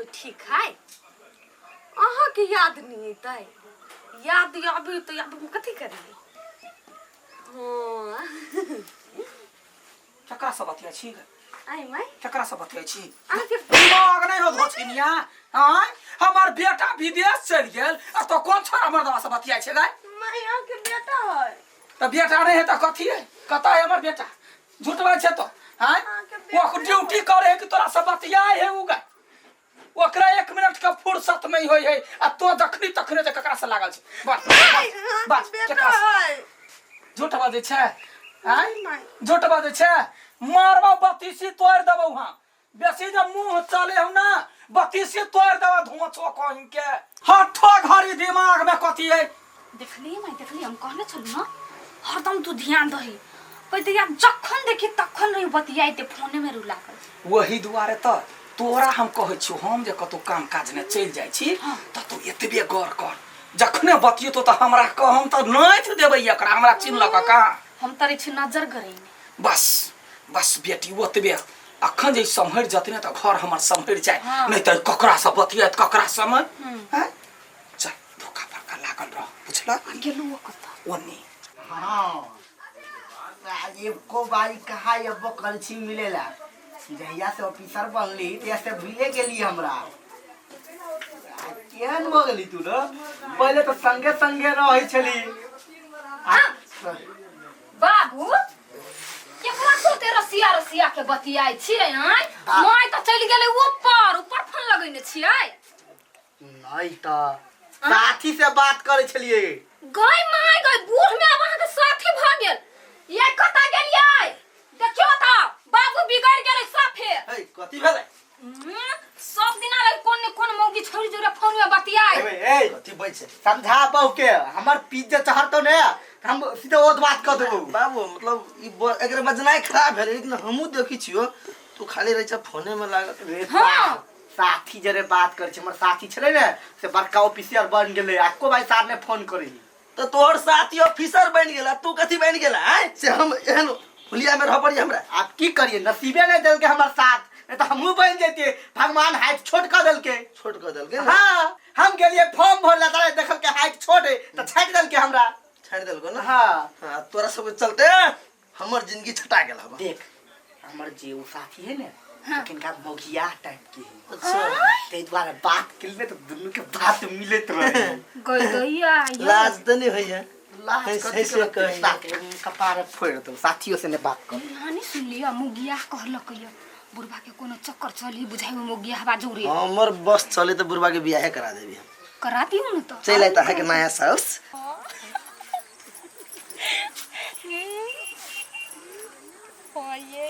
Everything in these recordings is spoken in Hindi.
कोई ठीक है अहाँ के याद नहीं है याद आबे तो याद हम कथी करिए हां चक्रा सब बतिया छी आई माय चक्रा सब बतिया छी अहाँ के दिमाग नहीं हो छिनिया हां हमार बेटा विदेश चल गेल आ तो कोन छोरा मर्दवा सब बतिया छै गय माय अहाँ के बेटा है त बेटा नहीं है त कथी है कता है हमर बेटा झूठवा छै तो हां वो ड्यूटी करे कि तोरा सब बतिया है उ गय ओकरा 1 मिनट के फुर्सत नहीं होय है आ तो जखनी तखने जे ककरा से लागल छै बस बेटा है झूठ बाजै छै हां झूठ बाजै छै मारबा बत्तीसी तोड़ देबौ हां बेसी जे मुंह चले हम ना बत्तीसी तोड़ देबा धोंचो कहीं के हठो घड़ी दिमाग में कथी है देखली हम कहले छलु ना हरदम तू ध्यान दही पहिले या जखन देखि तखन नहीं बतियाइते फोने में रु लागल वही दुआरे त तोरा हम कहै छी हम जे कतो काम काज ने चल जाय छी त तू एतबे गौर कर जखने बतियतो त हमरा कह हम त नहीं देबै एकरा हमरा चिन्हलक का हम तरे छी नजर गरै बस बेटी ओतबे अखन जे संभर जतने त घर हमर संभर जाय नहीं त ककरा से बतियात ककरा समय हैं चल धोखा पक्का लागल रह बुझला गेलु कत ओनी हां ये को बारी कहा ये बकल छी मिलेला जहिया से ऑफिसर बनली तहिया से भूले गेली हमरा केहन हो गेली तू न पहले तो संगे संगे रहै छली बाबू केकरा सोते रसिया के बतियाई छियै आय माय त चली गेलै ऊपर फोन लगैने छियै नहीं त साथी से बात करे छलिए गय माय गय बूढ़ में अब अहाँ के साथी भ गेल ये कता गेलियै देखियो त बाबू बिगड़ गेलै साफे ए कथि भेलै सब दिना रे कोन मौगी छोरी जोरे फोन में बतियाई ए कथि बैठ छै समझा बहु के हमर पिज्जा चहरतो ने हम सीधे ओत बात कर देबो बाबू मतलब एकरे बजनाई खराब है लेकिन हमहू देखि छियो तू खाली रह छ फोने में लागल रे साथी जरे बात कर छ हमर साथी छले ने से बड़का ऑफिसर बन गेले आको भाई साहब ने फोन करी तो तोहर साथी ऑफिसर बन गेला तू कथि बन गेला हैं से हम एहन हुलिया में रह पड़ी हमरा आप की करिए नसीबे नहीं देल के हमर साथ नहीं तो हमहू बन जैते भगवान हाइट छोट कर देल के हां हम गेलिए फॉर्म भरला त देखल के हाइट छोट है त छाट देल के हमरा छाड़ देल को ना हां तोरा सब चलते हमर जिंदगी छटा गेल हबा देख हमर जे उ साथी है ने लेकिन का मोगिया टाइप के है अच्छा ते द्वारा बात किलने तो दोनों के बात मिलत रहे गइया लाज त नहीं होइए लास्ट ऐसे कहीं कपार फोड़ दो साथियों से ने बात कर हानि सुन लियो मुगिया कहलक यो बुढ़वा के कोनो चक्कर चली बुझाई में मुगिया हवा जोरे हमर बस चले तो बुढ़वा के बियाह करा देबी करा दियो न तो चल आइता है के नया साउस ओये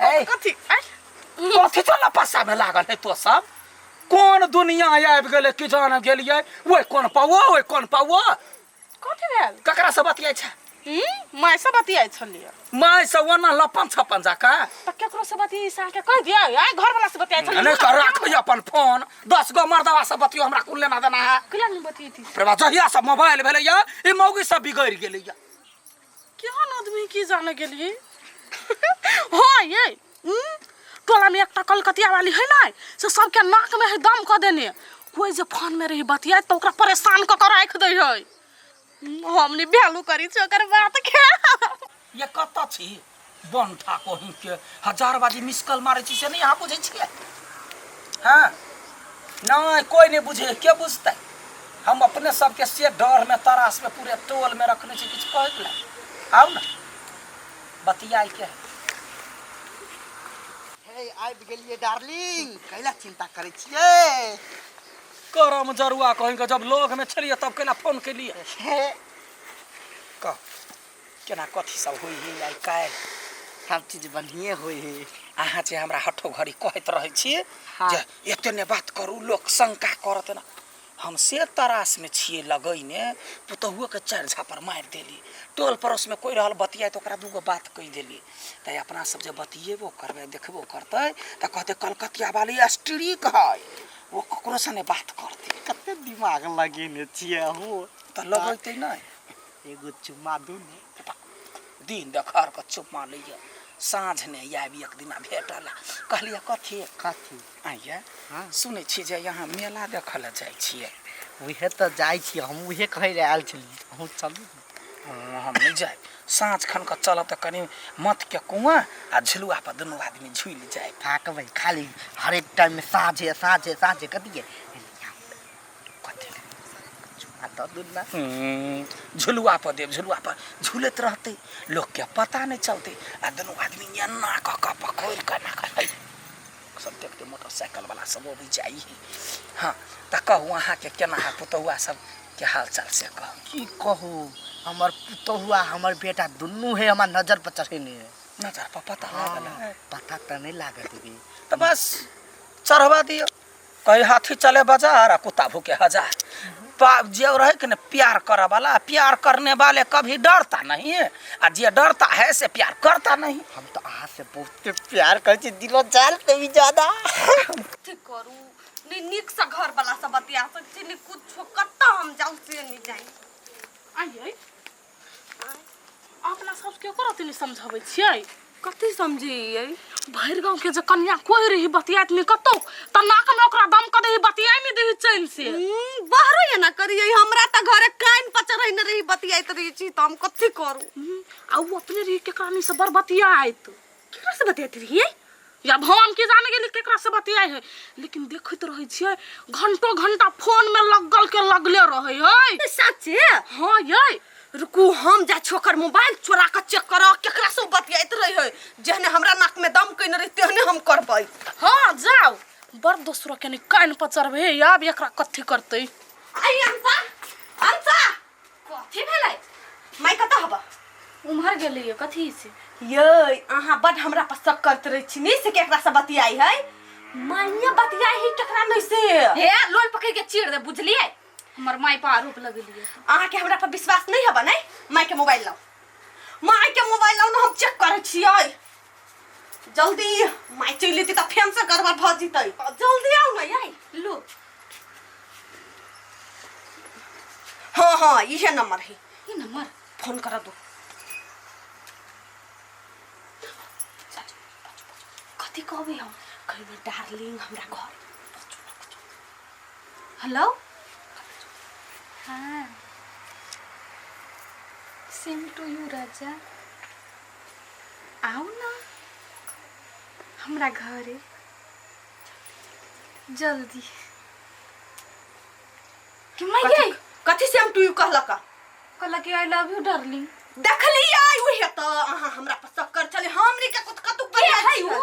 ए कथी चला पसा में लागल है तो सब कौन दुनिया आबि गेले कि जान गेलिए ओए कोन पावो कथि भेल ककरा से बतियाय छ माय से बतियाय छलिए माय से वना लपन छपन जाका त केकरो से बतियाय सा के कह दिया आय घर वाला से बतियाय छलिए ने कर राख अपन फोन 10 गो मर्दवा से बतियो हमरा कुल लेना देना है किला नहीं बतियती प्रेमा जहिया से मोबाइल भेले या ई मौगी सब बिगड़ गेले या केहन आदमी की जाने गेलिए हां ये टोला में एकटा कलकतिया वाली है ना से सबके नाक में है दम क देने कोई जे फोन में रही बतियाय त ओकरा परेशान क कर राख दे है हमनी वैल्यू करी छ ओकर बात के ये कत छी बन था कोही के हजार बाजी मिस कॉल मारे छी से नहीं यहां बुझै छियै हां नहीं कोई नहीं बुझे के बुझतै हम अपने सबके से डर में तरास में पूरे टोल में रखने छी कुछ कह ले आओ ना बतियाई के हे आबि गेलिए डार्लिंग कैला चिंता करे छिए करम जरुआ कहीं के जब लोग में छलिए तब केना फोन के लिए का केना कथी सब होई है आई काल सब चीज बढ़िए होई है अहाँ जे हमरा हठो घड़ी कहत रहै छी जे एतने बात करू लोग शंका करत ना हम से तरास में छिए लगैने पुतहुआ के चार झापर मार देली टोल पड़ोस में कोई रहल बतियाय तो ओकरा दूगो बात कह देली त अपना सब जे बतिएबो करबे देखबो करतै त कहते कलकतिया वाली स्ट्रिक है वो ककरो से बात करते कते दिमाग लगेने छिए हो त लगैते नै एगो चुम्मा दू ने दिन देखर के चुप मान लिया साँझ ने आबि एक दिना भेटला कहलिए कथी कथी आइए सुनै छी जे यहाँ मेला देखऽ लए जाइ छियै उहे तो जाइ छी हम उहे कहे रहे आयल छली हम चलू हम नहीं जाए साँझ खन के चल तो कनी मत के कुआं आ झुलुआ पर दोनों आदमी झूल जाए थाक भाई खाली हर एक टाइम में साँझे कथी झुलुआ पर देव झुलुआ पर झूलत रहते लोग के पता नहीं चलते आ दोनों आदमी एना क पकड़ के ना कर सब देखते मोटरसाइकिल वाला सब भी जाई हाँ त कहू अहाँ के केना है पुतहुआ सब के हाल चाल से कहू की कहू हमर पुतहुआ हमर बेटा दुनू है हमार नजर पर चढ़ेने है नजर पर पता लागल पता तो नहीं लागत भी तो बस चढ़वा दियो कहीं हाथी चले बाजार आ कुत्ता भूखे हजार जो रहे कि न प्यार करे वाला प्यार करने वाले कभी डरता नहीं है और जो डरता है से प्यार करता नहीं हम तो अहाँ से बहुत प्यार कर छी दिलो जान से भी ज्यादा ठीक करू निक से घर वाला सब बतिया सकती नि कुछ कत्ता हम जाऊ से नहीं जाई आइए अपना सब के करत नहीं समझाबै छियै कथि समझिए भैर गांव के जे कन्या कोई रही बतियात में कतो त नाक में ओकरा दम क देही बतियाई में देही चैन से बाहरो ये ना करिए हमरा त घरे कान पचरई न रही बतियाइत रही छी त हम कथि करू आ वो अपने रही के कहानी से बर बतियाइत केकरा से बतियात रही या भगवान की जाने गेली केकरा से बतियाई है लेकिन देखत रहै छियै घंटो घंटा फोन में लगले रहै है सच्चे हां ये रुकू हम जा छोकर मोबाइल चोरा के चेक करा केकरा से बतियाइत रही है जहने हमरा नाक में दम कइन रही तेहने हम करबै हां जाओ बड़ दोसरो के नि कान पर चढ़बे आब एकरा कथि करतै आई अंसा कथी भेलै माय कता हबा उम्हर गेलिए कथी से ये आहा बड हमरा पर शक करत रही छी नि से केकरा से बतियाई है माइया बतियाई ही केकरा नै से हे लोल पकड़ के चीर दे बुझलिए हमर माई पर आरोप लगलिए आहा के हमरा पर विश्वास नहीं हबा नै माई के मोबाइल लाओ माई के मोबाइल लाओ न हम चेक करै छियै जल्दी माई चली त फेन से गड़बड़ भ जितै जल्दी आओ न याई लो हां इहे नंबर है ई नंबर फोन कर दो कथी कहबे हम कहबे डार्लिंग हमरा घर हेलो हाँ सेम टू यू राजा आओ ना हमरा घरे जल्दी कि मैं गई कथि से हम टू यू कहलका कहला कि आई लव यू डार्लिंग देखली आई उहे त आहा हमरा पर शक कर चले हमनी के कुछ कतु के है वो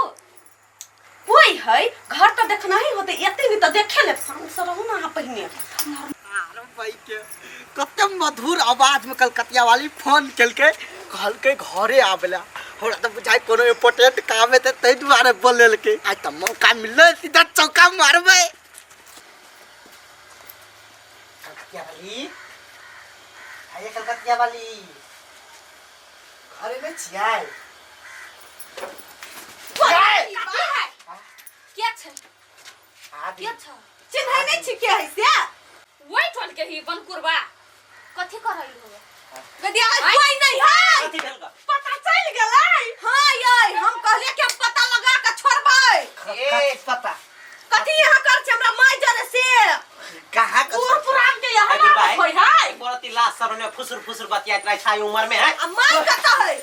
कोई है घर त देखना ही होते एते नहीं त देखे ले सामने से रहू ना पहिने अरे भाई के कते मधुर आवाज में कलकतिया वाली फोन केलके कहलके घरे आबला हमरा त बुझाई कोनो इम्पोर्टेंट काम है त तै दुआरे बोलेलके आज त मौका मिलले सीधा चौका मारबे कलकतिया वाली आइए कलकतिया वाली घरे में छियै क्या छै आबी क्या छ चिन्है नै छी के है से वही टोल के ही बनकुरबा कथी करई हो गदिया कोई नहीं है कथि भेल का पता चल गेलै हां ये हम कहले के पता लगा के छोड़बै ए पता कथि यहां कर छै हमरा माय जरे से कहां का पूर पुरान के यहाँ होय है बड़ती लाश सर में फुसुर फुसुर बतियात रहे छाई उम्र में है आ माय कता है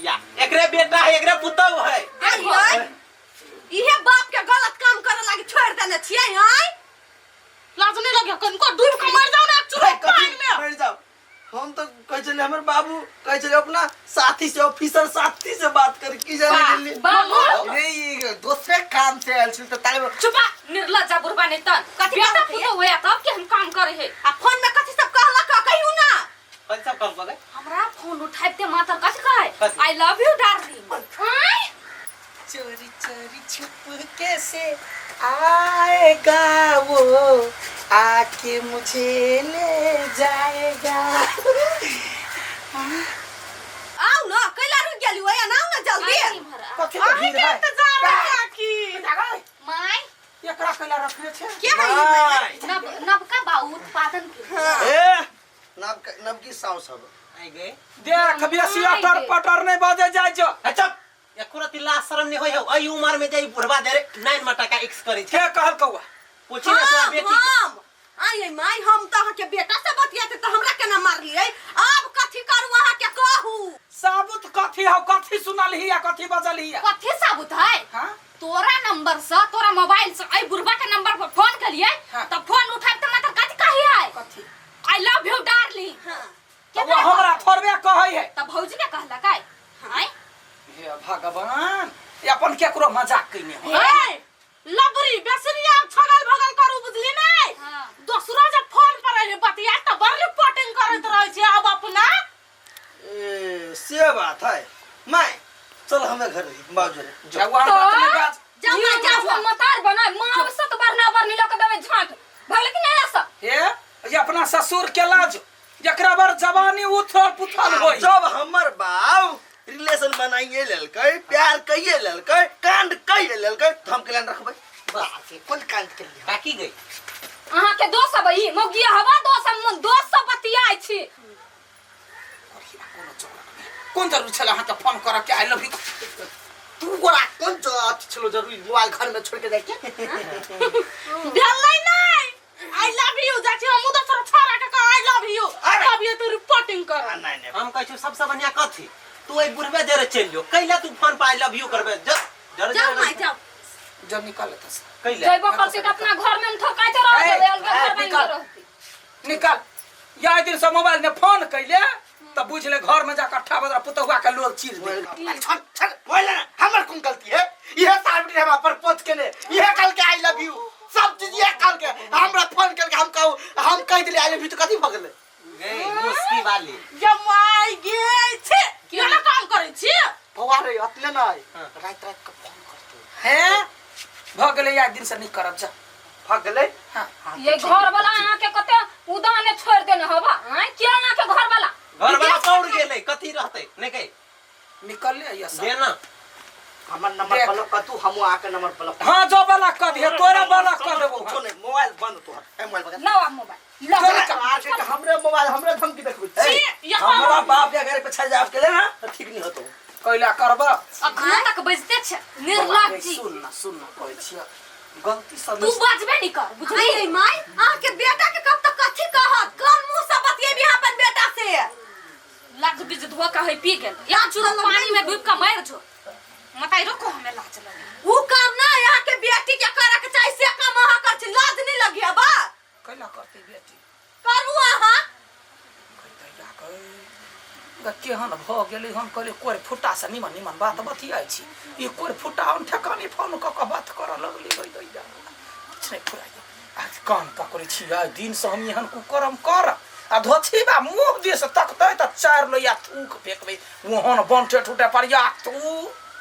या एकरे बेटा है एकरे पुतौ है आइए इहे बाप के गलत काम करे लागी छोड़ देने छियै हैं लाज नहीं लगे कनको डूब के मर जाओ ना चुप पानी में मर जाओ हम तो कह चले हमर बाबू कह चले अपना साथी से ऑफिसर साथी से बात कर की जाने के लिए बाबू नहीं दूसरे काम से आयल छी त ताले चुपा निर्लज्जा बुरबा नहीं तन कथी बेटा बात है? पुतो होया तब के हम काम करे है आ फोन में कथि सब कहला का कहियो ना कौन सब काम करे हमरा फोन उठाइते मातर कथी कहे कथी? आई लव यू डार्लिंग हाय चोरी चोरी छुप के से आएगा वो आके मुझे ले जाएगा आओ ना कैला रुक गेली ओया ना ना जल्दी आई भरा कथि के भीड़ है इंतजार है की माय एकरा कला रखले छे क्या है नब का बा उत्पादन के ए नब की साउ सब आई गए देख बेसी अटर पटर नहीं बजे जाय छ ए चुप एको रति लाज शरम नहीं होय हौ अई उमर में जाई बुढ़वा देरे 9 मटका एक्स करी छे के कहल कौआ पूछी ना तोरा बेटी के। आई माई हम तो अहाँ के बेटा से बतियाते तो हमरा केना मारलिए अब कथी करू अहाँ के कहू साबुत कथी हो कथी सुनल हिया कथी बजल हिया कथी साबुत है हां तोरा नंबर से तोरा मोबाइल से आई बुढ़वा के नंबर पर फोन करिए हाँ। तब फोन उठाए त मतलब कथी कही है कथी आई लव यू डार्लिंग तो वो हमरा थोड़बे कहै है तब भौजी के कहला काय हाय हे भगवान ये अपन केकरो मजाक कइने हो ए लबरी बेसरिया छगल भगल करू बुझली नहीं हां दूसरा जब फोन पर रहे बतिया त बरली पोटिंग करत रहे छे अब अपना ए से बात है मैं चल हमें घर बाजू रे जवान बात में बात जमा जा मतार बना मां से तो बरना बरनी लोग देवे झाट भले कि नहीं ऐसा हे ये अपना ससुर के लाज जकरा बर जवानी उथल पुथल होई जब हमर बाप रिलेशन बनाइए ललकै प्यार कइए ललकै कांड कइए ललकै तो हम केलन रखबै बाप रे कोन कांड के लिए काकी गई अहाँ के दोस्त सब ई मोगिया हवा दोस्त सब बतियाई छी कौन जरूर छला हां त फोन कर के आई लव यू तू गोरा कौन बात छलो जरूरी मोबाइल घर में छोड़ के जाके भेलै नहीं आई लव यू जाची हम दूसरा छोरा के कह आई लव यू अब ये तो रिपोर्टिंग कर नहीं नहीं हम कहै छु सबसे बढ़िया कथी तू आई बुढ़वे देरे चल जो कैला तू फोन पे आई लव यू करबे जाओ माई जाओ जब निकाल त कैला जइबो करती त अपना घर में हम ठोकाइते रह ए, देबे अलगे घर में निकाल। रहती निकाल या दिन से मोबाइल में फोन कइले त बुझ ले घर में जाकर अट्ठा बदरा पुतहुआ के लोग चीर दे छट छट बोले ना हमर कौन गलती है यह साबित है पर पोत के ने यह कल के आई लव यू सब चीज ये कल के हमरा फोन करके हम कहू हम कह दिले आई लव यू तो कथी भ गेले गई मुस्की वाली जमाई गे छे केना काम करे छी फवारे अतले नहीं रात रात के फोन करते हैं भ गेले या दिन से नहीं करब जा भाग गेले ये घर वाला यहाँ के कते उदाने छोड़ देने हवा हैं क्या यहाँ के घर वाला घर वाला कौड़ गेले कथी रहते नहीं कहे निकल ले या सब देना हमर नंबर ब्लॉक कर तू हम आके नंबर ब्लॉक हां जो वाला कर दे तोरा वाला कर देबो कुछो नहीं मोबाइल बंद तो है मोबाइल बगल लो आप मोबाइल लो चल आज के हमरे मोबाइल हमरे धमकी देखबे छी हमरा बाप के घर पे छल जाब केले ना तो ठीक नहीं होतो कैला करब अखना तक बजते छे निर्लज्जी सुन ना कहै छियै गलती सब तू बजबे नहीं कर बुझली आई माई अहाँ के बेटा के कब तक कथी कहत कौन मुंह से बतिएबी अपन बेटा से लाज बीज धो का है पी गेल या चुरो पानी में डूब के मर जो मताई रोको हमें लाज लगे वो काम ना यहाँ के बेटी के करे के चाहिए से काम अहाँ कर छी लाज नहीं लगी है बा कैला करते बेटी करू अहाँ कैला ग केहन भ गेलै हम कहले कोर फुटा से निमन निमन बात बतियाइ छी ई कोर फुटा हम ठकानी फोन क के बात कर लगली गई दैया कुछ नहीं फुराई आज कान का करे छी आ दिन से हम एहन कुकरम कर आ धोछी बा मुंह दिस तकतै त चार लोया थूक फेकबै ओहन बनठे ठुटे पर या तू